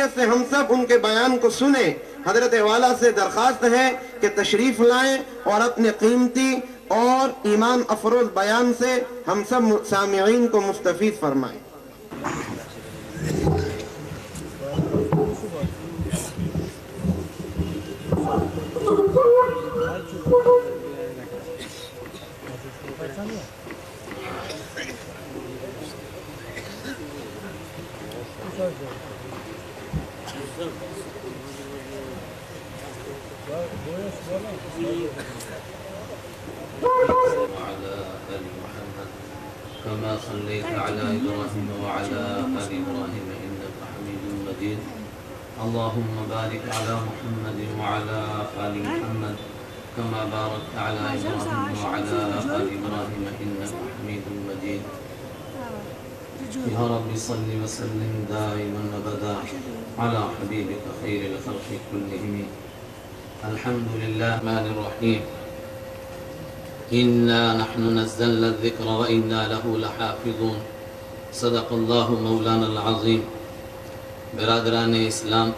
کیفیت سے ہم سب ان کے بیان کو سنیں۔ حضرت والا سے درخواست ہے کہ تشریف لائیں اور اپنے قیمتی اور ایمان افروز بیان سے ہم سب سامعین کو مستفید فرمائیں۔ وعلى آل محمد كما صليت على إبراهيم وعلى آل إبراهيم إنك حميد مجيد اللهم بارك على محمد وعلى آل محمد كما باركت على إبراهيم وعلى آل إبراهيم إنك حميد مجيد يا رب صل وسلم دائما أبدا على حبيبك خير الخلق كلهم الحمد لله الرحمن الرحيم إنا نحن نزلنا الذكر وإنا له لحافظون صدق الله مولانا العظيم برادران اسلام،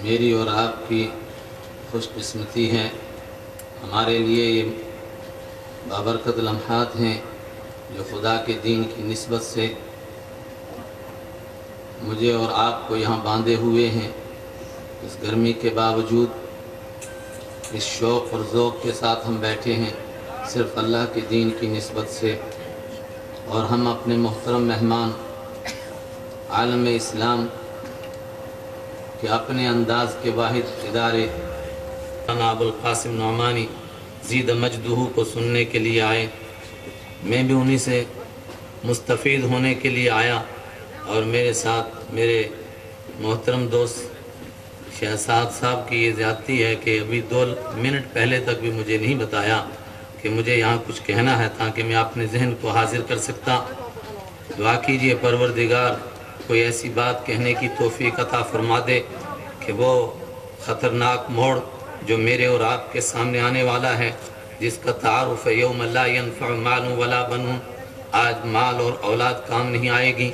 میری اور آپ کی خوش قسمتی ہے، ہمارے لیے یہ بابرکت لمحات ہیں جو خدا کے دین کی نسبت سے مجھے اور آپ کو یہاں باندھے ہوئے ہیں۔ اس گرمی کے باوجود اس شوق اور ذوق کے ساتھ ہم بیٹھے ہیں صرف اللہ کے دین کی نسبت سے، اور ہم اپنے محترم مہمان عالم اسلام کے اپنے انداز کے واحد ادارے ابو القاسم نعمانی زید مجدہ کو سننے کے لیے آئے۔ میں بھی انہی سے مستفید ہونے کے لیے آیا، اور میرے ساتھ میرے محترم دوست شہزاد صاحب کی یہ زیادتی ہے کہ ابھی 2 منٹ پہلے تک بھی مجھے نہیں بتایا کہ مجھے یہاں کچھ کہنا ہے تاکہ میں اپنے ذہن کو حاضر کر سکتا۔ دعا کیجئے پروردگار کوئی ایسی بات کہنے کی توفیق عطا فرما دے کہ وہ خطرناک موڑ جو میرے اور آپ کے سامنے آنے والا ہے، جس کا تعارف ہے یوم لا ينفع مال ولا بنون، آج مال اور اولاد کام نہیں آئے گی،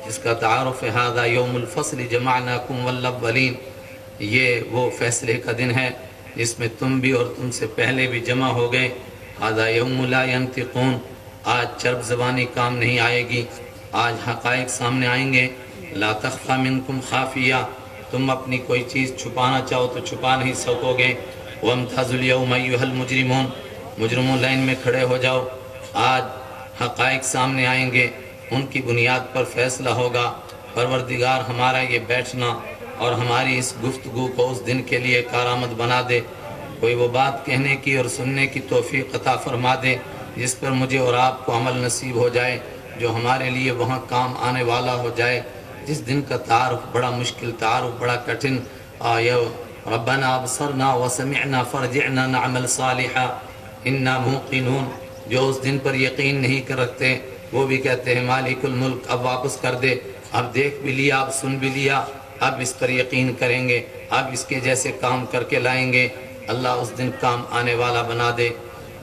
جس کا تعارف ہے ھذا یوم الفصل جمعناکم والاولین، یہ وہ فیصلے کا دن ہے جس میں تم بھی اور تم سے پہلے بھی جمع ہو گئے۔ ھذا یوم لا ینطقون، آج چرب زبانی کام نہیں آئے گی، آج حقائق سامنے آئیں گے۔ لا تخفى منکم خافیہ، تم اپنی کوئی چیز چھپانا چاہو تو چھپا نہیں سکو گے۔ وامتازوا اليوم ایھا المجرمون، مجرموں لائن میں کھڑے ہو جاؤ، آج حقائق سامنے آئیں گے، ان کی بنیاد پر فیصلہ ہوگا۔ پروردگار ہمارا یہ بیٹھنا اور ہماری اس گفتگو کو اس دن کے لیے کارآمد بنا دے، کوئی وہ بات کہنے کی اور سننے کی توفیق عطا فرما دے جس پر مجھے اور آپ کو عمل نصیب ہو جائے، جو ہمارے لیے وہاں کام آنے والا ہو جائے، جس دن کا تعارف بڑا مشکل، تعارف بڑا کٹھن۔ ربنا ابصرنا وسمعنا فرجعنا نعمل صالحا انا موقنون، جو اس دن پر یقین نہیں کر رکھتے وہ بھی کہتے ہیں مالک الملک اب واپس کر دے، اب دیکھ بھی لیا، اب سن بھی لیا، اب اس پر یقین کریں گے، اب اس کے جیسے کام کر کے لائیں گے۔ اللہ اس دن کام آنے والا بنا دے۔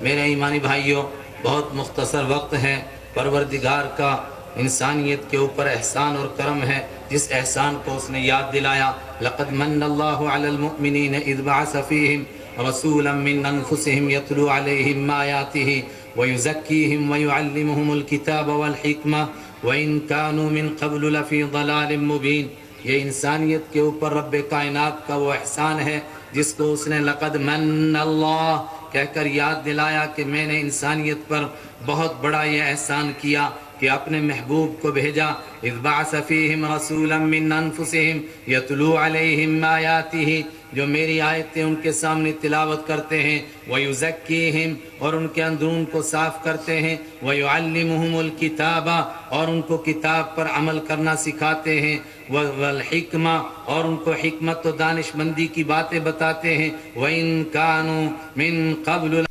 میرے ایمانی بھائیوں، بہت مختصر وقت ہے، پروردگار کا انسانیت کے اوپر احسان اور کرم ہے، جس احسان کو اس نے یاد دلایا۔ لقد من اللہ علی المؤمنین اذ بعث فیہم رسولا من انفسہم یتلو علیہم آیاتہ ویزکیہم ویعلمہم الکتاب والحکمہ وإن كانوا من قبل لفی ضلال مبین۔ یہ انسانیت کے اوپر رب کائنات کا وہ احسان ہے جس کو اس نے لقد من اللہ کہہ کر یاد دلایا کہ میں نے انسانیت پر بہت بڑا یہ احسان کیا کہ اپنے محبوب کو بھیجا۔ اذ بعث فیہم رسولا من انفسہم یتلو علیہم آیاتہ، جو میری آیتیں ان کے سامنے تلاوت کرتے ہیں، ویزکیہم، اور ان کے اندرون کو صاف کرتے ہیں، ویعلمہم الکتاب، اور ان کو کتاب پر عمل کرنا سکھاتے ہیں، والحکمہ، اور ان کو حکمت و دانش مندی کی باتیں بتاتے ہیں، وَإِن كَانُوا مِن قَبْلُ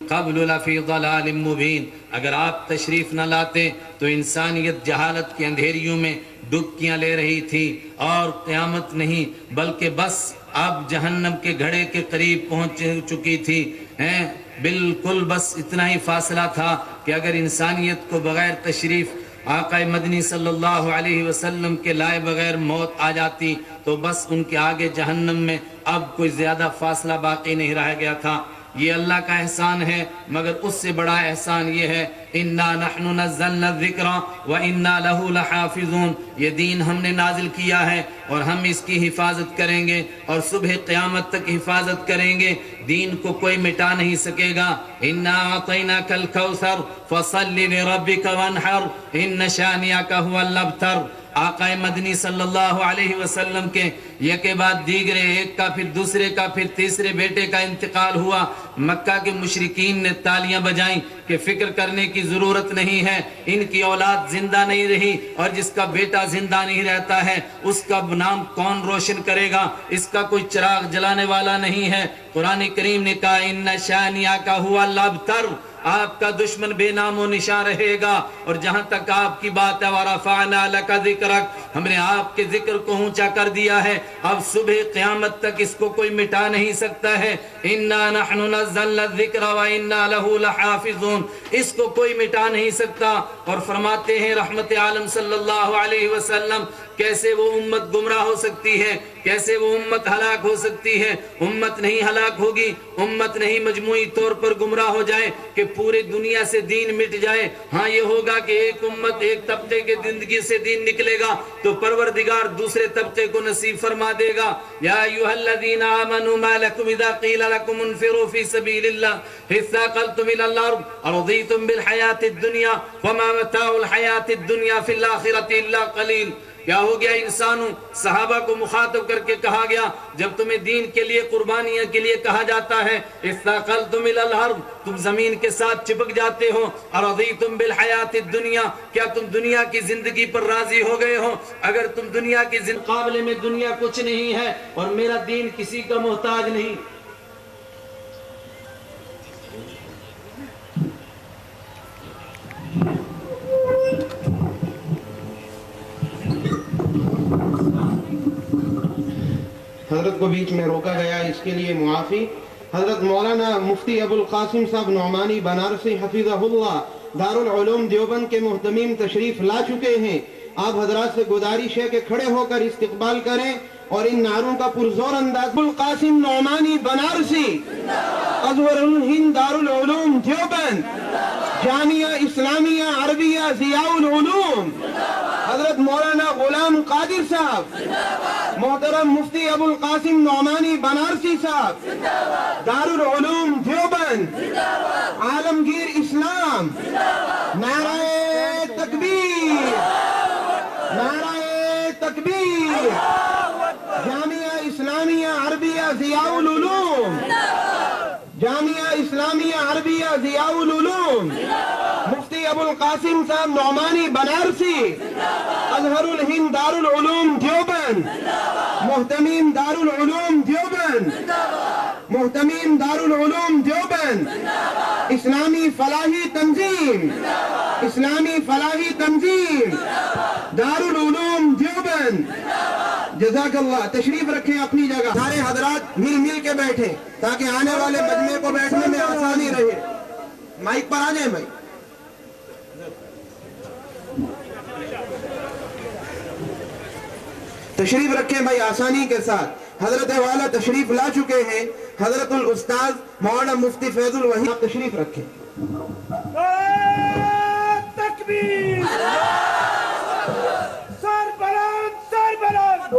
قبل لفی ضلال مبین، اگر آپ تشریف نہ لاتے تو انسانیت جہالت کی اندھیریوں میں ڈبکیاں لے رہی تھی، اور قیامت نہیں بلکہ بس اب جہنم کے گھڑے کے قریب پہنچ چکی تھی۔ بالکل بس اتنا ہی فاصلہ تھا کہ اگر انسانیت کو بغیر تشریف آقا مدنی صلی اللہ علیہ وسلم کے لائے بغیر موت آ جاتی تو بس ان کے آگے جہنم میں اب کوئی زیادہ فاصلہ باقی نہیں رہ گیا تھا۔ یہ اللہ کا احسان ہے، مگر اس سے بڑا احسان یہ ہے اِنَّا نَحْنُ نَزَّلْنَا الذِّكْرَ وَإِنَّا لَهُ لَحَافِظُونَ، یہ دین ہم نے نازل کیا ہے اور ہم اس کی حفاظت کریں گے اور صبح قیامت تک حفاظت کریں گے، دین کو کوئی مٹا نہیں سکے گا۔ اِنَّا أَعْطَيْنَاكَ الْكَوْثَرَ فَصَلِّ لِرَبِّكَ وَانْحَرْ إِنَّ شَانِئَكَ هُوَ الْأَبْتَرُ۔ آقا مدنی صلی اللہ علیہ وسلم کے یک کے بعد دیگرے، ایک کا پھر دوسرے کا پھر تیسرے بیٹے کا انتقال ہوا۔ مکہ کے مشرکین نے تالیاں بجائیں کہ فکر کرنے کی ضرورت نہیں ہے، ان کی اولاد زندہ نہیں رہی، اور جس کا بیٹا زندہ نہیں رہتا ہے اس کا نام کون روشن کرے گا، اس کا کوئی چراغ جلانے والا نہیں ہے۔ قرآن کریم نے کہا ان شانئک ھو الابتر، آپ کا دشمن بے نام و نشان رہے گا۔ اور جہاں تک آپ کی بات ہے ورفعنا لک ذکرک، ہم نے آپ کے ذکر کو اونچا کر دیا ہے، اب صبح قیامت تک اس کو کوئی مٹا نہیں سکتا ہے۔ انا نحن نزلنا الذکر وانا له لحافظون، اس کو کوئی مٹا نہیں سکتا۔ اور فرماتے ہیں رحمت عالم صلی اللہ علیہ وسلم کیسے وہ امت گمراہ ہو سکتی ہے، کیسے وہ امت ہلاک ہو سکتی ہے؟ امت نہیں ہلاک ہوگی، امت نہیں مجموعی طور پر گمراہ ہو جائے کہ پورے دنیا سے دین مٹ جائے۔ ہاں یہ ہوگا کہ ایک امت ایک طبقے کے زندگی سے دین نکلے گا تو پروردگار دوسرے طبقے کو نصیب فرما دے گا۔ یا ایھا الذین آمنوا ما لکم اذا قیل لکم انفروا فی سبیل اللہ اثاقلتم الی الارض ارضیتم بالحیاۃ الدنیا وما متاع الحیاۃ الدنیا فی الآخرۃ الا قلیل۔ کیا ہو گیا انسانوں؟ صحابہ کو مخاطب کر کے کہا گیا جب تمہیں دین کے لیے قربانیاں کے لیے کہا جاتا ہے استاقلتم الی الارض، تم زمین کے ساتھ چپک جاتے ہو، ارضیتم بالحیات الدنیا، کیا تم دنیا کی زندگی پر راضی ہو گئے ہو؟ اگر تم دنیا کے مقابلے میں دنیا کچھ نہیں ہے اور میرا دین کسی کا محتاج نہیں۔ حضرت کو بیچ میں روکا گیا، اس کے لیے معافی۔ حضرت مولانا مفتی ابو القاسم صاحب نعمانی بنارسی حفظہ اللہ دارالعلوم دیوبند کے محتمیم تشریف لا چکے ہیں۔ آپ حضرات سے گزارش ہے کہ کھڑے ہو کر استقبال کریں اور ان نعروں کا پرزور انداز۔ ابو القاسم نعمانی بنارسی، ازہر الہند دارالعلوم دیوبند، جامعہ اسلامیہ عربیہ ضیاء العلوم، حضرت مولانا غلام قادر صاحب، محترم مفتی ابو القاسم نعمانی بنارسی صاحب، دارالعلوم دیوبند، عالمگیر اسلام، نعرہ تکبیر، نعرہ تکبیر، جامعہ اسلامیہ عربیہ ضیاء العلوم، جامعہ اسلامیہ عربیہ ضیاء العلوم، مفتی ابو القاسم صاحب نعمانی بنارسی، ازہر الہند دارالعلوم دیوبند، محتمیم دارالعلوم دیوبند، محتمیم دارالعلوم دیوبند، اسلامی فلاحی تنظیم، اسلامی فلاحی تنظیم دارالعلوم دیوبند۔ جزاک اللہ۔ تشریف رکھیں اپنی جگہ، سارے حضرات مل مل کے بیٹھیں تاکہ آنے والے مجمع کو بیٹھنے میں آسانی رہے۔ مائک پر آ جائیں بھائی۔ تشریف رکھیں بھائی آسانی کے ساتھ۔ حضرت والا تشریف لا چکے ہیں، حضرت الاستاذ مولانا مفتی فیض الوہی، آپ تشریف رکھیں۔ تکبیر، سر بلند، سر بلند،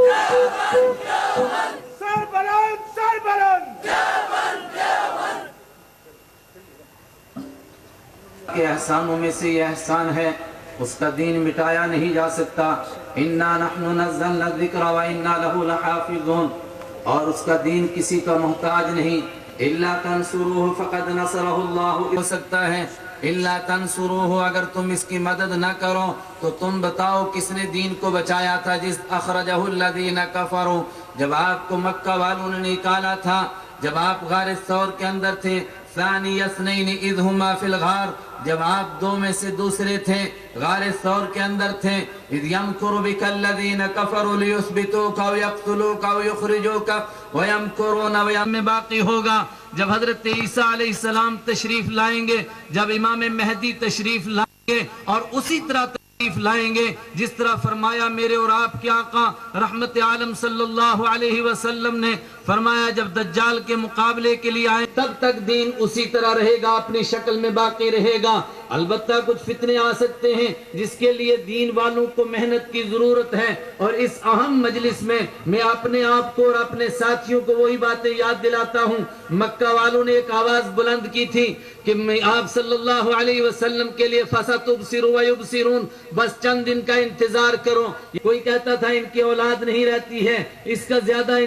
سر بلند، سر بلند۔ کے احسانوں میں سے یہ احسان ہے، اس کا دین مٹایا نہیں جا سکتا۔ انا نحن نزلنا الذکر وانا له لحافظون، اور اس کا دین کسی کا محتاج نہیں۔ الا تنصروه فقد نصره اللہ، ہو سکتا ہے الا تنصروه، اگر تم اس کی مدد نہ کرو تو تم بتاؤ کس نے دین کو بچایا تھا؟ جس اخرجہ الذین کفروا، جب آپ کو مکہ والوں نے نکالا تھا، جب آپ غار ثور کے اندر تھے، ثانی اثنین اذ ہما فی الغار، جب آپ دو میں سے دوسرے تھے غار ثور کے اندر تھے، اذ یمکر بک الذین کفروا لیثبتوک او یقتلوک او یخرجوک ویمکرون میں باقی ہوگا جب حضرت عیسیٰ علیہ السلام تشریف لائیں گے، جب امام مہدی تشریف لائیں گے، اور اسی طرح تشریف لائیں گے جس طرح فرمایا میرے اور آپ کے آقا رحمت عالم صلی اللہ علیہ وسلم نے فرمایا جب دجال کے مقابلے کے لیے آئے تب تک دین اسی طرح رہے گا، اپنی شکل میں باقی رہے گا۔ البتہ کچھ فتنے آ سکتے ہیں جس کے لیے دین والوں کو محنت کی ضرورت ہے، اور اس اہم مجلس میں میں اپنے آپ کو اور اپنے ساتھیوں کو وہی باتیں یاد دلاتا ہوں۔ مکہ والوں نے ایک آواز بلند کی تھی کہ میں آپ صلی اللہ علیہ وسلم کے لیے فَسَتُبْصِرُ وَيُبْصِرُونَ، بس چند دن کا انتظار کرو۔ کوئی کہتا تھا ان کی اولاد نہیں رہتی ہے، اس کا زیادہ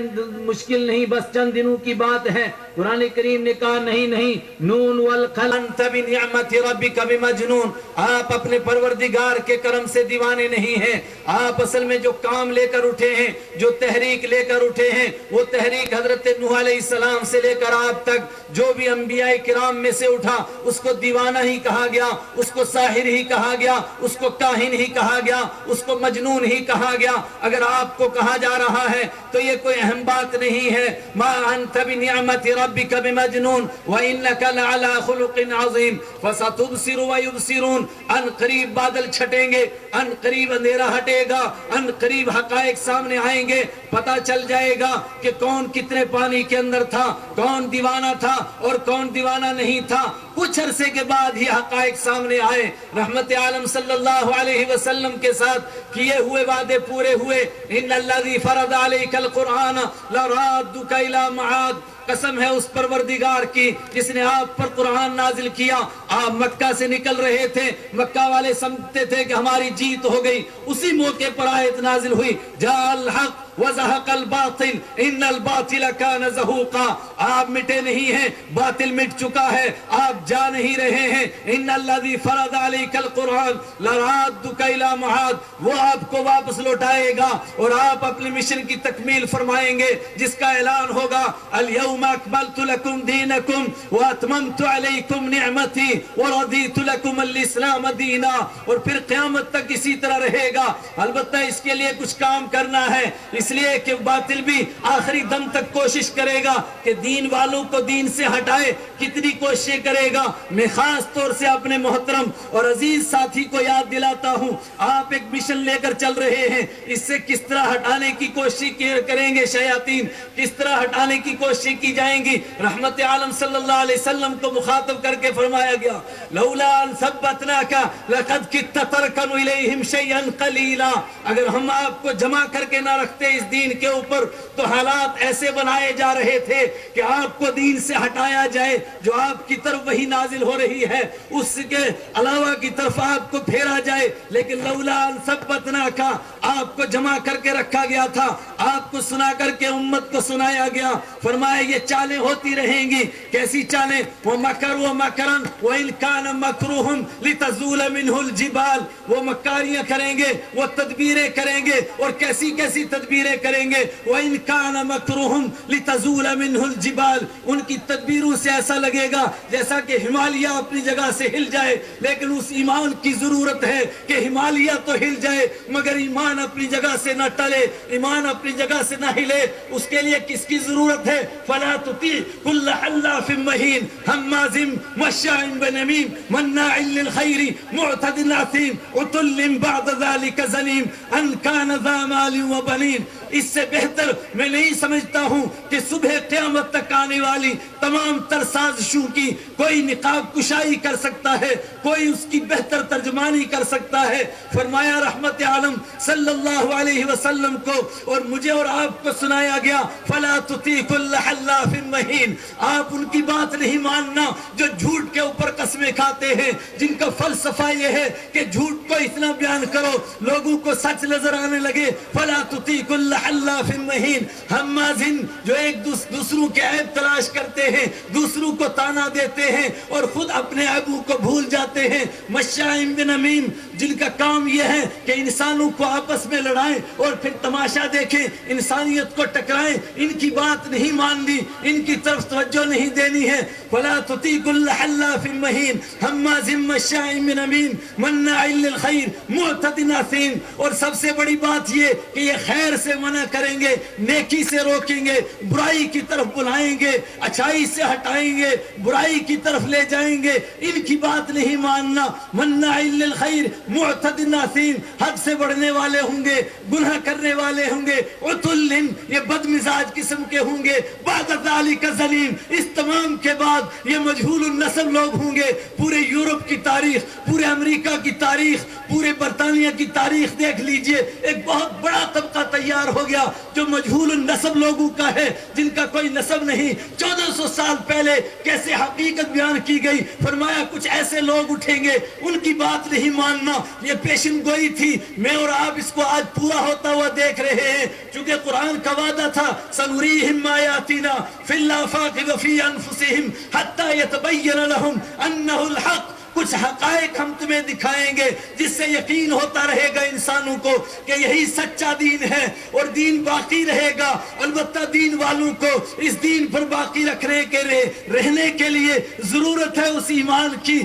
مشکل نہیں، بس چند دنوں کی بات ہے۔ قرآن کریم نے کہا نہیں، نون والقلم انت بنعمت ربک بمجنون، آپ اپنے پروردگار کے کرم سے دیوانے نہیں ہیں، آپ اصل میں جو کام لے کر اٹھے ہیں، جو تحریک لے کر اٹھے ہیں، وہ تحریک حضرت نوح علیہ السلام سے لے کر آپ تک جو بھی انبیاء کرام میں سے اٹھا اس کو دیوانہ ہی کہا گیا، اس کو ساحر ہی کہا گیا، اس کو کاہن ہی کہا گیا، اس کو مجنون ہی کہا گیا۔ اگر آپ کو کہا جا رہا ہے تو یہ کوئی اہم بات نہیں ہے۔ ما انت بنعمت ربک بمجنون وانک لعلی خلق عظیم فستبصر ویبصرون، ان قریب بادل چھٹیں گے، ان قریب اندھیرا ہٹے گا، ان قریب حقائق سامنے آئیں گے، پتہ چل جائے گا کہ کون کتنے پانی کے اندر تھا، کون دیوانہ تھا اور کون دیوانہ نہیں تھا۔ کچھ عرصے کے بعد ہی حقائق سامنے آئے، رحمت عالم صلی اللہ علیہ وسلم کے ساتھ کیے ہوئے وعدے پورے ہوئے۔ ان الذی فرض علیک القرآن لرادک الی معاد، قسم ہے اس پروردگار کی جس نے آپ پر قرآن نازل کیا۔ آپ مکہ سے نکل رہے تھے، مکہ والے سمجھتے تھے کہ ہماری جیت ہو گئی، اسی موقع پر آیت نازل ہوئی جاء الحق وزہق الباطل ان الباطل کان زہوقا، آپ مٹے نہیں ہیں، باطل مٹ چکا ہے، آپ جا نہیں رہے ہیں۔ ان الذی فرض علیک القرآن لرادک الی معاد، وہ آپ کو واپس لوٹائے گا اور آپ اپنے مشن کی تکمیل فرمائیں گے جس کا اعلان ہوگا الیوم اکملت لکم دینکم واتممت علیکم نعمتی ورضیت لکم الاسلام دینا، اور پھر قیامت تک اسی طرح رہے گا۔ البتہ اس کے لیے کچھ کام کرنا ہے، اس لیے کہ باطل بھی آخری دم تک کوشش کرے گا کہ دین والوں کو دین سے ہٹائے، کتنی کوششیں کرے گا۔ میں خاص طور سے اپنے محترم اور عزیز ساتھی کو یاد دلاتا ہوں، آپ ایک مشن لے کر چل رہے ہیں، اس سے کس طرح ہٹانے کی کوشش کریں گے شیاطین، کس طرح ہٹانے کی کوشش کی جائیں گی۔ رحمت عالم صلی اللہ علیہ وسلم کو مخاطب کر کے فرمایا گیا لولا ان ثبتناک لقد کدت ترکن الیہم شیئا قلیلا، اگر ہم آپ کو جمع کر کے نہ رکھتے اس دین کے اوپر تو حالات ایسے بنائے جا رہے تھے کہ آپ کو دین سے ہٹایا جائے، جو آپ کی طرف وہی نازل ہو رہی ہے اس کے علاوہ کی طرف آپ کو پھیرا جائے، لیکن لولا ان ثبتناک، آپ کو جمع کر کے رکھا گیا تھا، آپ کو سنا کر کے امت کو سنایا گیا۔ فرمایا یہ چالیں ہوتی رہیں گی، کیسی چالیں؟ وَمَكَرُوا مَكْرًا وَإِنْ كَانَ مَكْرُهُمْ لِتَزُولَ مِنْهُ الْجِبَالِ، وہ مکاریاں کریں گے، وہ تدبیریں کریں گے، اور کیسی کیسی تدبیریں کریں گے۔ وَإِنْ كَانَ مَكْرُهُمْ لِتَزُولَ مِنْهُ الْجِبَالِ، ان کی تدبیروں سے ایسا لگے گا جیسا کہ ہمالیہ اپنی جگہ سے ہل جائے، لیکن اس ایمان کی ضرورت ہے کہ ہمالیہ تو ہل جائے مگر ایمان اپنی جگہ سے نہ ٹلے، ایمان اپنی جگہ سے نہ ہلے۔ اس کے لیے کس کی ضرورت ہے؟ فَلَا تُطِيعْ كُلَّ حَلَّافٍ مَّهِينٍ هَمَّازٍ مَّشَّاءٍ بِنَمِيمٍ مَّنَّاعٍ لِّلْخَيْرِ مُعْتَدٍ أَثِيمٍ عُتُلٍّ بَعْدَ ذَلِكَ زَنِيمٍ أَن كَانَ ذَا مَالٍ وَبَنِينَ۔ اس سے بہتر میں نہیں سمجھتا ہوں کہ صبح قیامت تک آنے والی تمام تر سازشوں کی کوئی نقاب کشائی کر سکتا ہے، کوئی اس کی بہتر ترجمانی کر سکتا ہے۔ فرمایا رحمت عالم صلی اللہ علیہ وسلم کو اور مجھے اور آپ کو سنایا گیا فَلَا تُطِيعْ كُلَّ حَلَّافٍ مَّهِينٍ، آپ ان کی بات نہیں ماننا جو جھوٹ کے اوپر قسمیں کھاتے ہیں، جن کا فلسفہ یہ ہے کہ جھوٹ کو اتنا بیان کرو لوگوں کو سچ نظر آنے لگے۔ فَلَا تُطِيعْ كل حلاف مہین ہماز، جو ایک دوسروں کے عیب تلاش کرتے ہیں، دوسروں کو تانا دیتے ہیں اور خود اپنے عیبوں کو بھول جاتے ہیں، مشاء بنمیم، جن کا کام یہ ہے کہ انسانوں کو آپس میں لڑائیں اور پھر تماشا دیکھیں، انسانیت کو ٹکرائیں، ان کی بات نہیں ماننی، ان کی طرف توجہ نہیں دینی ہے۔ فلا تطیع كل حلاف مہین ہماز مشاء بنمیم مناع للخیر معتد اثیم۔ اور سب سے بڑی بات یہ کہ یہ خیر سے منع کریں گے، نیکی سے روکیں گے، برائی کی طرف بلائیں گے، اچھائی سے ہٹائیں گے، برائی کی طرف لے جائیں گے، ان کی بات نہیں ماننا۔ مناع للخیر معتد اثیم، حد سے بڑھنے والے ہوں گے، گناہ کرنے والے ہوں گے، عتل، یہ بد مزاج قسم کے ہوں گے، بعد ذالک زنیم، اس تمام کے بعد یہ مجہول النسب لوگ ہوں گے۔ پورے یورپ کی تاریخ، پورے امریکہ کی تاریخ، پورے برطانیہ کی تاریخ دیکھ لیجئے، ایک بہت بڑا طبقہ تیار ہو گیا جو مجہول النسب لوگوں کا ہے، جن کا کوئی نسب نہیں۔ 1400 سال پہلے کیسے حقیقت بیان کی گئی، فرمایا کچھ ایسے لوگ اٹھیں گے، ان کی بات نہیں ماننا۔ یہ پیشن گوئی تھی، میں اور آپ اس کو آج پورا ہوتا ہوا دیکھ رہے ہیں، چونکہ قرآن کا وعدہ تھا سنریہم آیاتنا فی الآفاق وفی انفسہم حتی یتبین لہم انہ الحق۔ کچھ حقائق ہم تمہیں دکھائیں گے جس سے یقین ہوتا رہے گا انسانوں کو کہ یہی سچا دین ہے اور دین باقی رہے گا۔ البتہ دین والوں کو اس دین پر باقی رہنے کے لیے ضرورت ہے اس ایمان کی،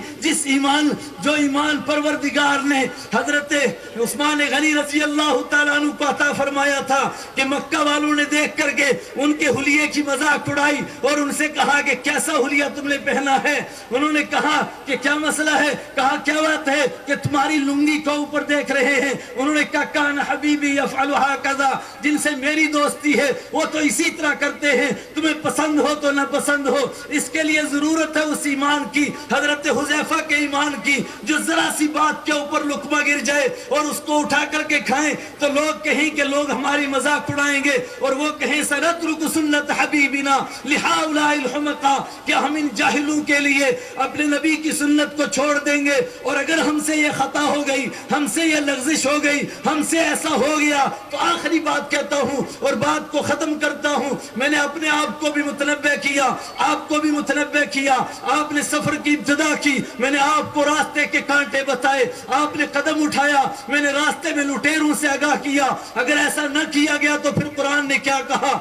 جو ایمان پروردگار نے حضرت عثمان غنی رضی اللہ تعالیٰ عنہ کو عطا فرمایا تھا کہ مکہ والوں نے دیکھ کر کے ان کے حلیے کی مذاق اڑائی اور ان سے کہا کہ کیسا حلیہ تم نے پہنا ہے۔ انہوں نے کہا کہ کیا مسئلہ ہے؟ کہا کیا بات ہے کہ تمہاری لنگی کو اوپر دیکھ رہے ہیں؟ انہوں نے کہا کان حبیبی یفعل ہکذا، جن سے میری دوستی ہے وہ تو اسی طرح کرتے ہیں، تمہیں پسند ہو تو نہ پسند ہو۔ اس کے لیے ضرورت ہے اس ایمان کی، حضرت حذیفہ کے ایمان کی، جو ذرا سی بات کے اوپر لقمہ گر جائے اور اس کو اٹھا کر کے کھائیں تو لوگ کہیں کہ لوگ ہماری مذاق اڑائیں گے، اور وہ کہیں سنترک سنت حبیبنا لہؤلاء الحمقاء، کہ ہم ان جاہلوں کے لیے اپنے نبی کی سنت کو چھوڑ دیں گے، اور اگر ہم سے یہ خطا ہو گئی، ہم سے یہ لغزش ہو گئی، ہم سے ایسا ہو گیا تو آخری بات کہتا ہوں اور بات کو ختم کرتا ہوں۔ میں نے اپنے آپ کو بھی متنبہ کیا، آپ کو بھی متنبہ کیا، آپ نے سفر کی ابتدا کی، میں نے آپ کو راستے کے کانٹے بتائے، آپ نے قدم اٹھایا، میں نے راستے میں لٹیروں سے آگاہ کیا۔ اگر ایسا نہ کیا گیا تو پھر قرآن نے کیا کہا؟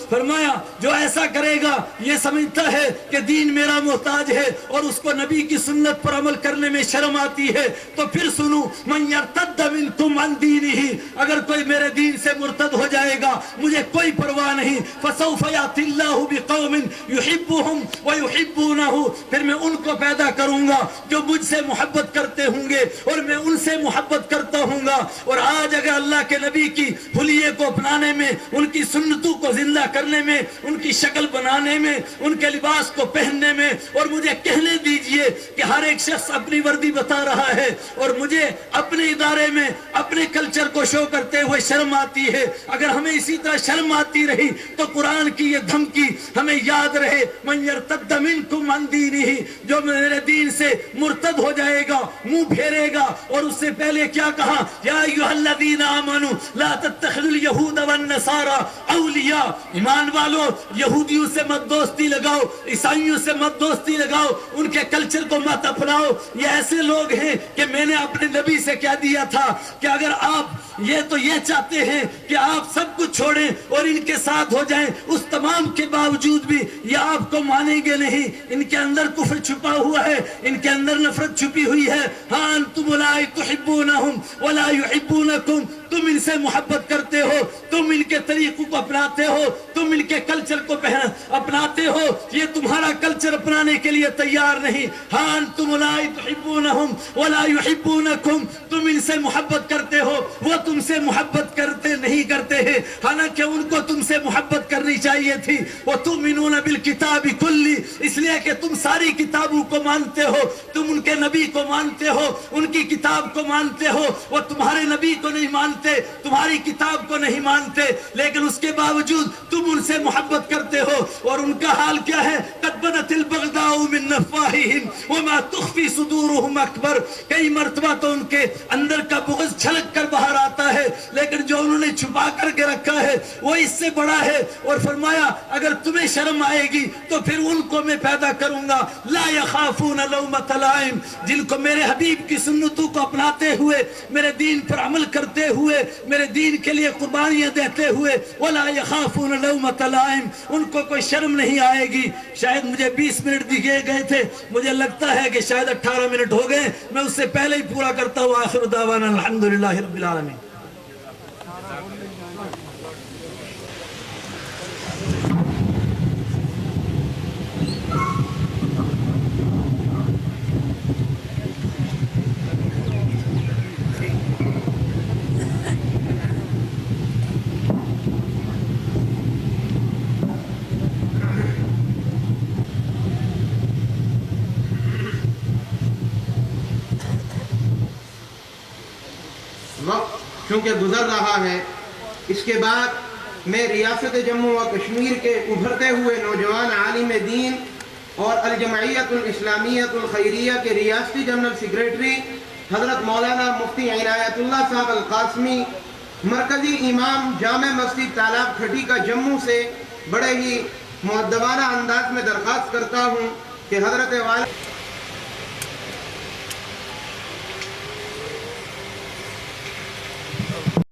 فرمایا جو ایسا کرے گا یہ سمجھتا ہے کہ دین میرا محتاج ہے اور اس کو نبی کی سنت پر عمل کرنے میں شرم آتی ہے، تو پھر سنو من یرتد منکم عن دینہ، اگر کوئی میرے دین سے مرتد ہو جائے گا مجھے کوئی پرواہ نہیں، فسوف یأتی اللہ بقوم یحبہم ویحبونہ، پھر میں ان کو پیدا کروں گا جو مجھ سے محبت کرتے ہوں گے اور میں ان سے محبت کرتا ہوں گا۔ اور آج اگر اللہ کے نبی کی حلیے کو اپنانے میں، ان کی سنتوں کو زندہ کرنے میں، ان کی شکل بنانے میں، ان کے لباس کو پہننے میں، اور مجھے کہنے دیجئے کہ ہر ایک شخص اپنی وردی بتا رہا ہے اور مجھے اپنے ادارے میں اپنے کلچر کو شو کرتے ہوئے شرم آتی ہے، اگر ہمیں اسی طرح شرم آتی رہی تو قرآن کی یہ دھمکی ہمیں یاد رہے، من یرتد منکم عن دینہ، جو میرے دین سے مرتد ہو جائے گا، منہ پھیرے گا۔ اور اس سے پہلے کیا کہا؟ یا ایھا الذین آمنوا لا تتخذوا اليہود والنصارى اولیاء، ایمان والو یہودیوں سے مت دوستی لگاؤ، عیسائیوں سے مت دوستی لگاؤ، ان کے کلچر کو مت اپناؤ۔ یہ ایسے لوگ ہیں کہ میں نے اپنے نبی سے کہہ دیا تھا کہ اگر آپ یہ چاہتے ہیں کہ آپ سب کچھ چھوڑیں اور ان کے ساتھ ہو جائیں، اس تمام کے باوجود بھی یہ آپ کو مانیں گے نہیں، ان کے اندر کفر چھپا ہوا ہے، ان کے اندر نفرت چھپی ہوئی ہے۔ ہاں انتم لا تحبونہم ولا یحبونکم، تم ان سے محبت کرتے ہو، تم ان کے طریقوں کو اپناتے ہو، تم ان کے کلچر کو اپناتے ہو، یہ تمہارا کلچر اپنانے کے لیے تیار نہیں۔ ہاں انتم لا تحبونہم ولا یحبونکم، تم ان سے محبت کرتے ہو، وہ تم سے محبت نہیں کرتے ہیں، حالانکہ ان کو تم سے محبت کرنی چاہیے تھی۔ وَتُؤْمِنُونَ بِالْكِتَابِ كُلِّهِ، اس لیے کہ تم ساری کتابوں کو مانتے ہو، تم ان کے نبی کو مانتے ہو، ان کی کتاب کو مانتے ہو، وہ تمہارے نبی کو نہیں مانتے مانتے, تمہاری کتاب کو نہیں مانتے, لیکن اس کے باوجود تم ان سے محبت کرتے ہو. اور ان کا حال کیا ہے؟ قد بدت البغضاء من افواہہم وما تخفی صدورہم اکبر. کئی مرتبہ تو ان کے اندر کا بغض چھلک کر باہر آتا ہے, لیکن جو انہوں نے چھپا کر کے رکھا ہے وہ اس سے بڑا ہے. اور فرمایا اگر تمہیں شرم آئے گی تو پھر ان کو میں پیدا کروں گا, لا یخافون لومۃ لائم, جن کو میرے حبیب کی سنتوں کو اپناتے ہوئے, میرے دین پر عمل کرتے ہوئے, میرے دین کے لیے قربانیاں دیتے ہوئے, ولا یخافون لومۃ لائم, ان کو کوئی شرم نہیں آئے گی. شاید مجھے 20 منٹ دیے گئے تھے, مجھے لگتا ہے کہ شاید 18 منٹ ہو گئے, میں اس سے پہلے ہی پورا کرتا ہوں. آخر دعوانا الحمدللہ رب العالمین. وقت چونکہ گزر رہا ہے, اس کے بعد میں ریاست جموں و کشمیر کے ابھرتے ہوئے نوجوان عالم دین اور الجمعیت الاسلامیت الخیریہ کے ریاستی جنرل سیکریٹری حضرت مولانا مفتی عنایت اللہ صاحب القاسمی, مرکزی امام جامع مسجد تالاب کھٹی کا جموں سے بڑے ہی مؤدبانہ انداز میں درخواست کرتا ہوں کہ حضرت والا